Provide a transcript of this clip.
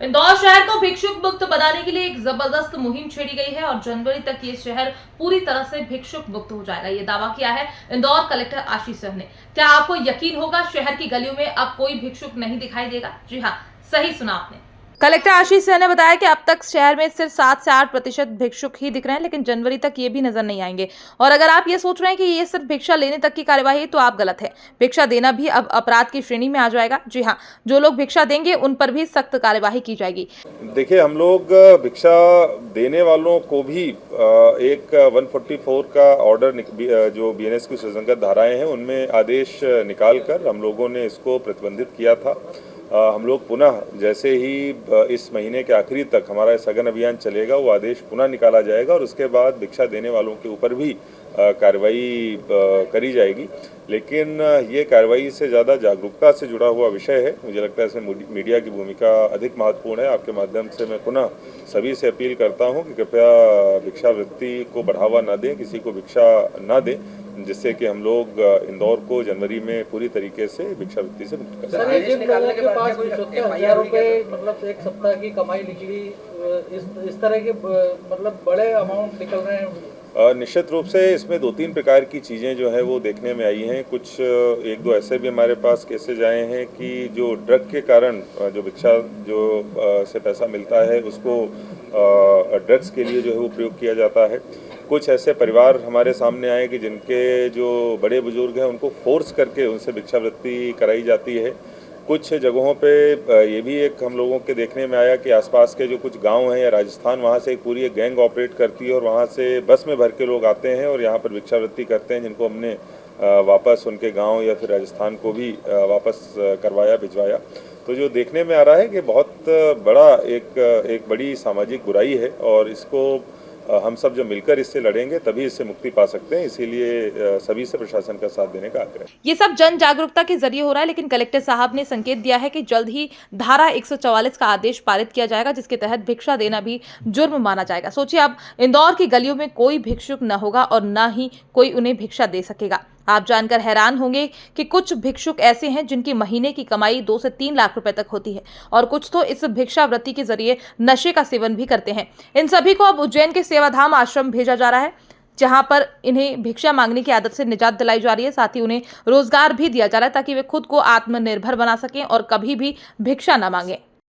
इंदौर शहर को भिक्षुक मुक्त बनाने के लिए एक जबरदस्त मुहिम छेड़ी गई है और जनवरी तक ये शहर पूरी तरह से भिक्षुक मुक्त हो जाएगा। ये दावा किया है इंदौर कलेक्टर आशीष सिंह ने। क्या आपको यकीन होगा, शहर की गलियों में अब कोई भिक्षुक नहीं दिखाई देगा? जी हाँ, सही सुना आपने। कलेक्टर आशीष सिंह ने बताया कि अब तक शहर में सिर्फ 7 से 8% भिक्षुक ही दिख रहे हैं, लेकिन जनवरी तक ये भी नजर नहीं आएंगे। और अगर आप ये सोच रहे हैं कि ये सिर्फ भिक्षा लेने तक की कार्यवाही है, तो आप गलत है। भिक्षा देना भी अब अपराध की श्रेणी में आ जाएगा। जी हाँ, जो लोग भिक्षा देंगे उन पर भी सख्त कार्यवाही की जाएगी। देखिए, हम लोग भिक्षा देने वालों को भी एक 144 का ऑर्डर जो बीएनएस की सुसंगत धाराएं हैं उनमें आदेश निकाल कर हम लोगों ने इसको प्रतिबंधित किया था। हम लोग पुनः जैसे ही इस महीने के आखिरी तक हमारा सघन अभियान चलेगा, वो आदेश पुनः निकाला जाएगा और उसके बाद भिक्षा देने वालों के ऊपर भी कार्रवाई करी जाएगी। लेकिन ये कार्रवाई से ज़्यादा जागरूकता से जुड़ा हुआ विषय है। मुझे लगता है इसमें मीडिया की भूमिका अधिक महत्वपूर्ण है। आपके माध्यम से मैं पुनः सभी से अपील करता हूं कि कृपया भिक्षावृत्ति को बढ़ावा न दें, किसी को भिक्षा न दें, जिससे कि हम लोग इंदौर को जनवरी में पूरी तरीके से भिक्षावृत्ति से मुक्त कर सकें। सर, जिन लोगों के पास 75,000 रुपए मतलब एक सप्ताह की कमाई निकली, इस तरह के मतलब बड़े अमाउंट निकल रहे हैं। निश्चित रूप से इसमें 2-3 प्रकार की चीज़ें जो है वो देखने में आई हैं। कुछ 1-2 ऐसे भी हमारे पास केसेज आए हैं कि जो ड्रग के कारण जो भिक्षा से पैसा मिलता है उसको ड्रग्स के लिए जो है वो प्रयोग किया जाता है। कुछ ऐसे परिवार हमारे सामने आए कि जिनके जो बड़े बुजुर्ग हैं उनको फोर्स करके उनसे भिक्षावृत्ति कराई जाती है। कुछ जगहों पे ये भी एक हम लोगों के देखने में आया कि आसपास के जो कुछ गांव हैं या राजस्थान, वहाँ से एक पूरी एक गैंग ऑपरेट करती है और वहाँ से बस में भर के लोग आते हैं और यहाँ पर भिक्षावृत्ति करते हैं, जिनको हमने वापस उनके गांव या फिर राजस्थान को भी वापस करवाया, भिजवाया। तो जो देखने में आ रहा है कि बहुत बड़ा एक बड़ी सामाजिक बुराई है और इसको हम सब जब मिलकर इससे लड़ेंगे तभी इससे मुक्ति पा सकते हैं। इसीलिए सभी से प्रशासन का साथ देने का आग्रह। ये सब जन जागरूकता के जरिए हो रहा है, लेकिन कलेक्टर साहब ने संकेत दिया है कि जल्द ही धारा 144 का आदेश पारित किया जाएगा, जिसके तहत भिक्षा देना भी जुर्म माना जाएगा। सोचिए, अब इंदौर की गलियों में कोई भिक्षुक न होगा और न ही कोई उन्हें भिक्षा दे सकेगा। आप जानकर हैरान होंगे कि कुछ भिक्षुक ऐसे हैं जिनकी महीने की कमाई 2 से 3 लाख रुपए तक होती है और कुछ तो इस भिक्षावृत्ति के जरिए नशे का सेवन भी करते हैं। इन सभी को अब उज्जैन के सेवाधाम आश्रम भेजा जा रहा है, जहां पर इन्हें भिक्षा मांगने की आदत से निजात दिलाई जा रही है। साथ ही उन्हें रोजगार भी दिया जा रहा है ताकि वे खुद को आत्मनिर्भर बना सकें और कभी भी भिक्षा न मांगे।